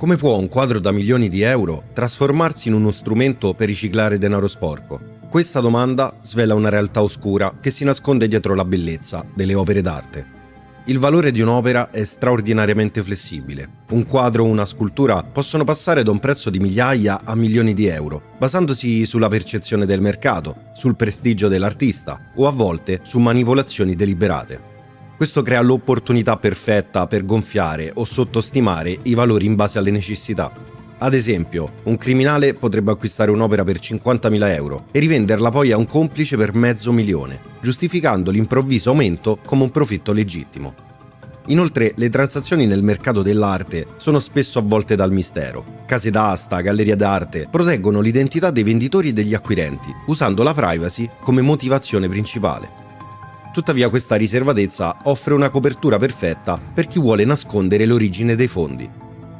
Come può un quadro da milioni di euro trasformarsi in uno strumento per riciclare denaro sporco? Questa domanda svela una realtà oscura che si nasconde dietro la bellezza delle opere d'arte. Il valore di un'opera è straordinariamente flessibile. Un quadro o una scultura possono passare da un prezzo di migliaia a milioni di euro, basandosi sulla percezione del mercato, sul prestigio dell'artista o a volte su manipolazioni deliberate. Questo crea l'opportunità perfetta per gonfiare o sottostimare i valori in base alle necessità. Ad esempio, un criminale potrebbe acquistare un'opera per 50.000 euro e rivenderla poi a un complice per $500.000, giustificando l'improvviso aumento come un profitto legittimo. Inoltre, le transazioni nel mercato dell'arte sono spesso avvolte dal mistero. Case d'asta, gallerie d'arte proteggono l'identità dei venditori e degli acquirenti, usando la privacy come motivazione principale. Tuttavia questa riservatezza offre una copertura perfetta per chi vuole nascondere l'origine dei fondi.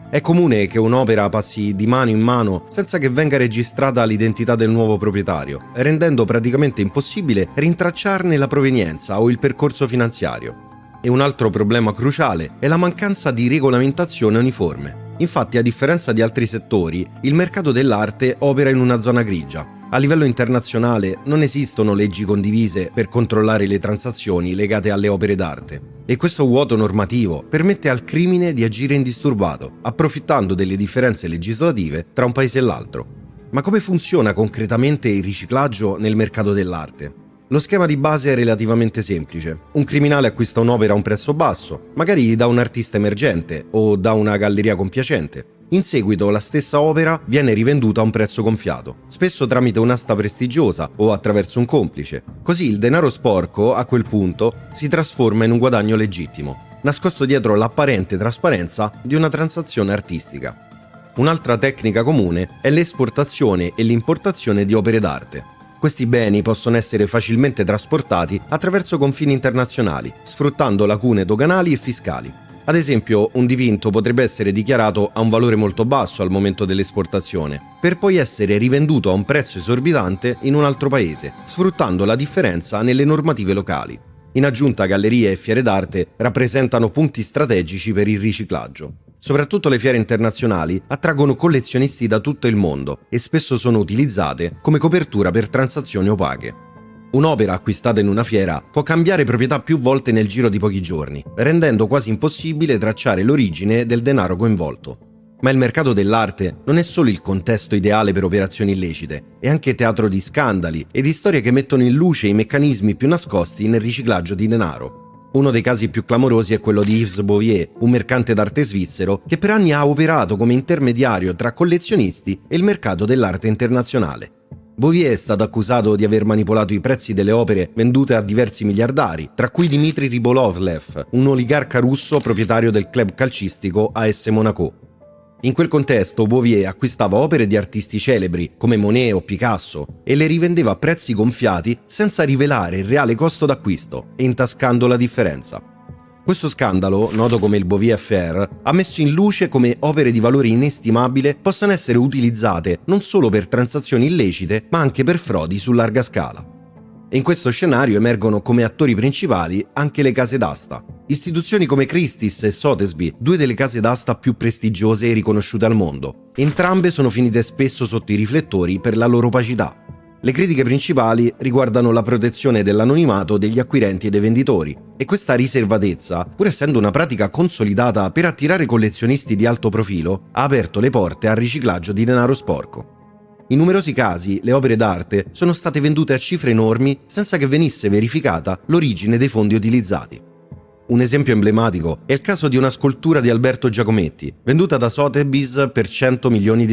È comune che un'opera passi di mano in mano senza che venga registrata l'identità del nuovo proprietario, rendendo praticamente impossibile rintracciarne la provenienza o il percorso finanziario. E un altro problema cruciale è la mancanza di regolamentazione uniforme. Infatti, a differenza di altri settori, il mercato dell'arte opera in una zona grigia. A livello internazionale non esistono leggi condivise per controllare le transazioni legate alle opere d'arte. E questo vuoto normativo permette al crimine di agire indisturbato, approfittando delle differenze legislative tra un paese e l'altro. Ma come funziona concretamente il riciclaggio nel mercato dell'arte? Lo schema di base è relativamente semplice. Un criminale acquista un'opera a un prezzo basso, magari da un artista emergente o da una galleria compiacente. In seguito la stessa opera viene rivenduta a un prezzo gonfiato, spesso tramite un'asta prestigiosa o attraverso un complice. Così il denaro sporco, a quel punto, si trasforma in un guadagno legittimo, nascosto dietro l'apparente trasparenza di una transazione artistica. Un'altra tecnica comune è l'esportazione e l'importazione di opere d'arte. Questi beni possono essere facilmente trasportati attraverso confini internazionali, sfruttando lacune doganali e fiscali. Ad esempio, un dipinto potrebbe essere dichiarato a un valore molto basso al momento dell'esportazione, per poi essere rivenduto a un prezzo esorbitante in un altro paese, sfruttando la differenza nelle normative locali. In aggiunta, gallerie e fiere d'arte rappresentano punti strategici per il riciclaggio. Soprattutto le fiere internazionali attraggono collezionisti da tutto il mondo e spesso sono utilizzate come copertura per transazioni opache. Un'opera acquistata in una fiera può cambiare proprietà più volte nel giro di pochi giorni, rendendo quasi impossibile tracciare l'origine del denaro coinvolto. Ma il mercato dell'arte non è solo il contesto ideale per operazioni illecite, è anche teatro di scandali e di storie che mettono in luce i meccanismi più nascosti nel riciclaggio di denaro. Uno dei casi più clamorosi è quello di Yves Bouvier, un mercante d'arte svizzero che per anni ha operato come intermediario tra collezionisti e il mercato dell'arte internazionale. Bouvier è stato accusato di aver manipolato i prezzi delle opere vendute a diversi miliardari, tra cui Dmitry Rybolovlev, un oligarca russo proprietario del club calcistico AS Monaco. In quel contesto Bouvier acquistava opere di artisti celebri come Monet o Picasso e le rivendeva a prezzi gonfiati senza rivelare il reale costo d'acquisto e intascando la differenza. Questo scandalo, noto come il Bouvier Affair, ha messo in luce come opere di valore inestimabile possano essere utilizzate non solo per transazioni illecite, ma anche per frodi su larga scala. E in questo scenario emergono come attori principali anche le case d'asta. Istituzioni come Christie's e Sotheby's, due delle case d'asta più prestigiose e riconosciute al mondo. Entrambe sono finite spesso sotto i riflettori per la loro opacità. Le critiche principali riguardano la protezione dell'anonimato degli acquirenti e dei venditori, e questa riservatezza, pur essendo una pratica consolidata per attirare collezionisti di alto profilo, ha aperto le porte al riciclaggio di denaro sporco. In numerosi casi le opere d'arte sono state vendute a cifre enormi senza che venisse verificata l'origine dei fondi utilizzati. Un esempio emblematico è il caso di una scultura di Alberto Giacometti, venduta da Sotheby's per $100 milioni.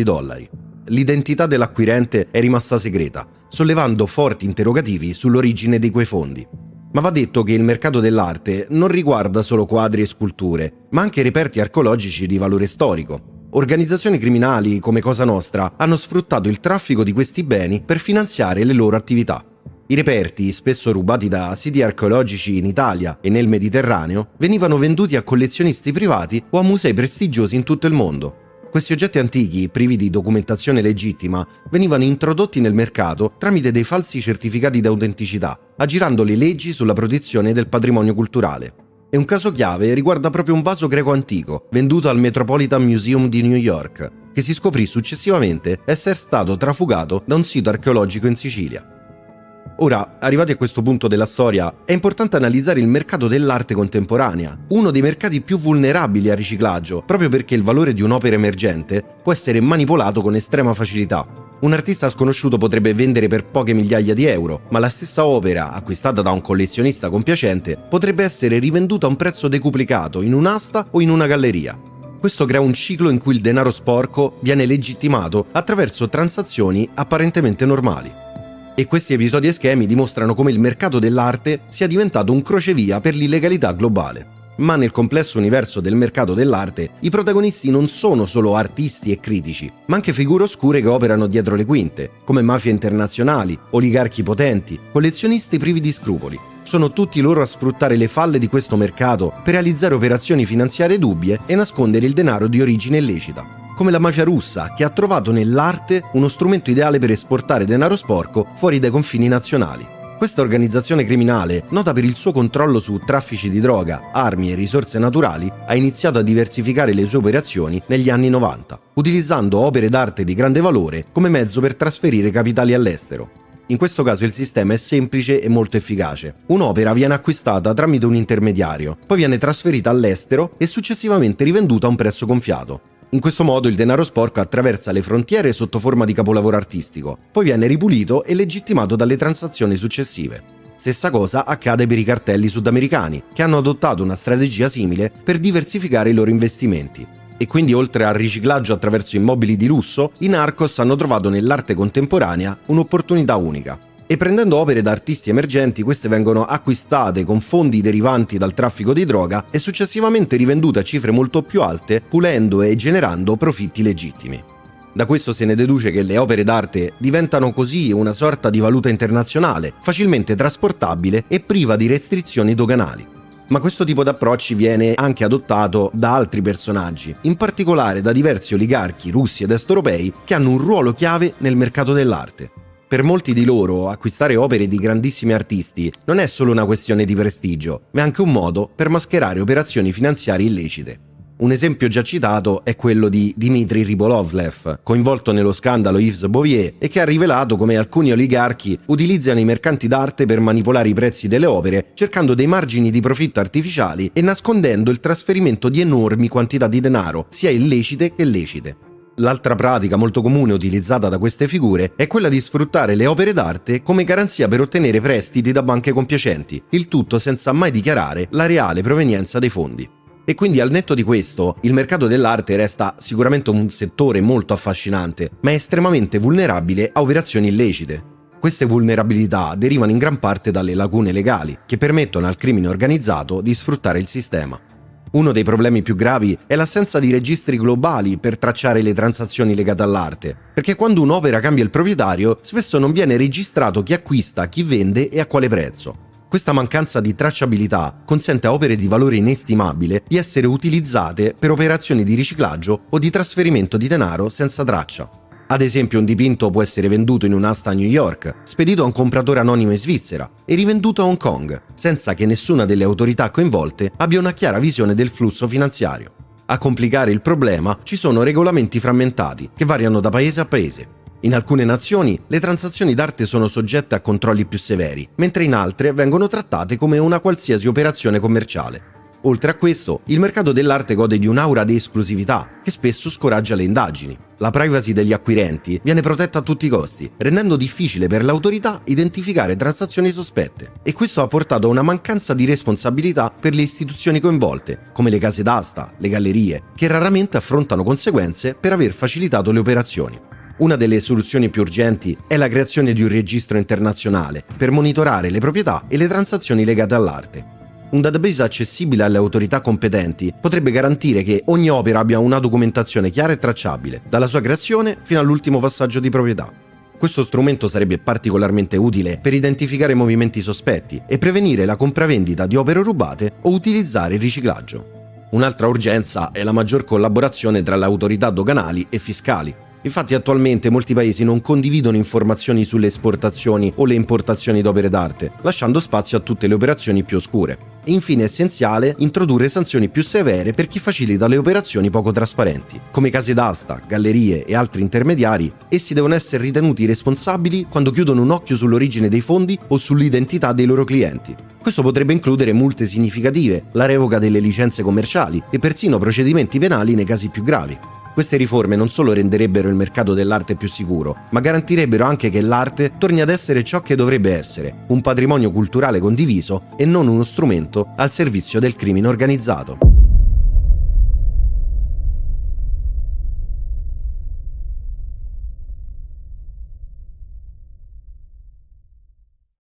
L'identità dell'acquirente è rimasta segreta, sollevando forti interrogativi sull'origine di quei fondi. Ma va detto che il mercato dell'arte non riguarda solo quadri e sculture, ma anche reperti archeologici di valore storico. Organizzazioni criminali come Cosa Nostra hanno sfruttato il traffico di questi beni per finanziare le loro attività. I reperti, spesso rubati da siti archeologici in Italia e nel Mediterraneo, venivano venduti a collezionisti privati o a musei prestigiosi in tutto il mondo. Questi oggetti antichi, privi di documentazione legittima, venivano introdotti nel mercato tramite dei falsi certificati d'autenticità, aggirando le leggi sulla protezione del patrimonio culturale. E un caso chiave riguarda proprio un vaso greco antico, venduto al Metropolitan Museum di New York, che si scoprì successivamente essere stato trafugato da un sito archeologico in Sicilia. Ora, arrivati a questo punto della storia, è importante analizzare il mercato dell'arte contemporanea, uno dei mercati più vulnerabili al riciclaggio, proprio perché il valore di un'opera emergente può essere manipolato con estrema facilità. Un artista sconosciuto potrebbe vendere per poche migliaia di euro, ma la stessa opera, acquistata da un collezionista compiacente, potrebbe essere rivenduta a un prezzo decuplicato in un'asta o in una galleria. Questo crea un ciclo in cui il denaro sporco viene legittimato attraverso transazioni apparentemente normali. E questi episodi e schemi dimostrano come il mercato dell'arte sia diventato un crocevia per l'illegalità globale. Ma nel complesso universo del mercato dell'arte, i protagonisti non sono solo artisti e critici, ma anche figure oscure che operano dietro le quinte, come mafie internazionali, oligarchi potenti, collezionisti privi di scrupoli. Sono tutti loro a sfruttare le falle di questo mercato per realizzare operazioni finanziarie dubbie e nascondere il denaro di origine illecita. Come la mafia russa, che ha trovato nell'arte uno strumento ideale per esportare denaro sporco fuori dai confini nazionali. Questa organizzazione criminale, nota per il suo controllo su traffici di droga, armi e risorse naturali, ha iniziato a diversificare le sue operazioni negli anni 90, utilizzando opere d'arte di grande valore come mezzo per trasferire capitali all'estero. In questo caso il sistema è semplice e molto efficace. Un'opera viene acquistata tramite un intermediario, poi viene trasferita all'estero e successivamente rivenduta a un prezzo gonfiato. In questo modo il denaro sporco attraversa le frontiere sotto forma di capolavoro artistico, poi viene ripulito e legittimato dalle transazioni successive. Stessa cosa accade per i cartelli sudamericani, che hanno adottato una strategia simile per diversificare i loro investimenti. E quindi, oltre al riciclaggio attraverso immobili di lusso, i narcos hanno trovato nell'arte contemporanea un'opportunità unica. E prendendo opere da artisti emergenti, queste vengono acquistate con fondi derivanti dal traffico di droga e successivamente rivendute a cifre molto più alte, pulendo e generando profitti legittimi. Da questo se ne deduce che le opere d'arte diventano così una sorta di valuta internazionale, facilmente trasportabile e priva di restrizioni doganali. Ma questo tipo di approcci viene anche adottato da altri personaggi, in particolare da diversi oligarchi russi ed est-europei che hanno un ruolo chiave nel mercato dell'arte. Per molti di loro, acquistare opere di grandissimi artisti non è solo una questione di prestigio, ma è anche un modo per mascherare operazioni finanziarie illecite. Un esempio già citato è quello di Dmitry Rybolovlev, coinvolto nello scandalo Yves Bouvier e che ha rivelato come alcuni oligarchi utilizzano i mercanti d'arte per manipolare i prezzi delle opere, cercando dei margini di profitto artificiali e nascondendo il trasferimento di enormi quantità di denaro, sia illecite che lecite. L'altra pratica molto comune utilizzata da queste figure è quella di sfruttare le opere d'arte come garanzia per ottenere prestiti da banche compiacenti, il tutto senza mai dichiarare la reale provenienza dei fondi. E quindi al netto di questo, il mercato dell'arte resta sicuramente un settore molto affascinante, ma è estremamente vulnerabile a operazioni illecite. Queste vulnerabilità derivano in gran parte dalle lacune legali, che permettono al crimine organizzato di sfruttare il sistema. Uno dei problemi più gravi è l'assenza di registri globali per tracciare le transazioni legate all'arte, perché quando un'opera cambia il proprietario, spesso non viene registrato chi acquista, chi vende e a quale prezzo. Questa mancanza di tracciabilità consente a opere di valore inestimabile di essere utilizzate per operazioni di riciclaggio o di trasferimento di denaro senza traccia. Ad esempio, un dipinto può essere venduto in un'asta a New York, spedito a un compratore anonimo in Svizzera e rivenduto a Hong Kong, senza che nessuna delle autorità coinvolte abbia una chiara visione del flusso finanziario. A complicare il problema ci sono regolamenti frammentati, che variano da paese a paese. In alcune nazioni le transazioni d'arte sono soggette a controlli più severi, mentre in altre vengono trattate come una qualsiasi operazione commerciale. Oltre a questo, il mercato dell'arte gode di un'aura di esclusività, che spesso scoraggia le indagini. La privacy degli acquirenti viene protetta a tutti i costi, rendendo difficile per l'autorità identificare transazioni sospette. E questo ha portato a una mancanza di responsabilità per le istituzioni coinvolte, come le case d'asta, le gallerie, che raramente affrontano conseguenze per aver facilitato le operazioni. Una delle soluzioni più urgenti è la creazione di un registro internazionale per monitorare le proprietà e le transazioni legate all'arte. Un database accessibile alle autorità competenti potrebbe garantire che ogni opera abbia una documentazione chiara e tracciabile, dalla sua creazione fino all'ultimo passaggio di proprietà. Questo strumento sarebbe particolarmente utile per identificare movimenti sospetti e prevenire la compravendita di opere rubate o utilizzare il riciclaggio. Un'altra urgenza è la maggior collaborazione tra le autorità doganali e fiscali. Infatti attualmente molti paesi non condividono informazioni sulle esportazioni o le importazioni d'opere d'arte, lasciando spazio a tutte le operazioni più oscure. E infine è essenziale introdurre sanzioni più severe per chi facilita le operazioni poco trasparenti. Come case d'asta, gallerie e altri intermediari, essi devono essere ritenuti responsabili quando chiudono un occhio sull'origine dei fondi o sull'identità dei loro clienti. Questo potrebbe includere multe significative, la revoca delle licenze commerciali e persino procedimenti penali nei casi più gravi. Queste riforme non solo renderebbero il mercato dell'arte più sicuro, ma garantirebbero anche che l'arte torni ad essere ciò che dovrebbe essere, un patrimonio culturale condiviso e non uno strumento al servizio del crimine organizzato.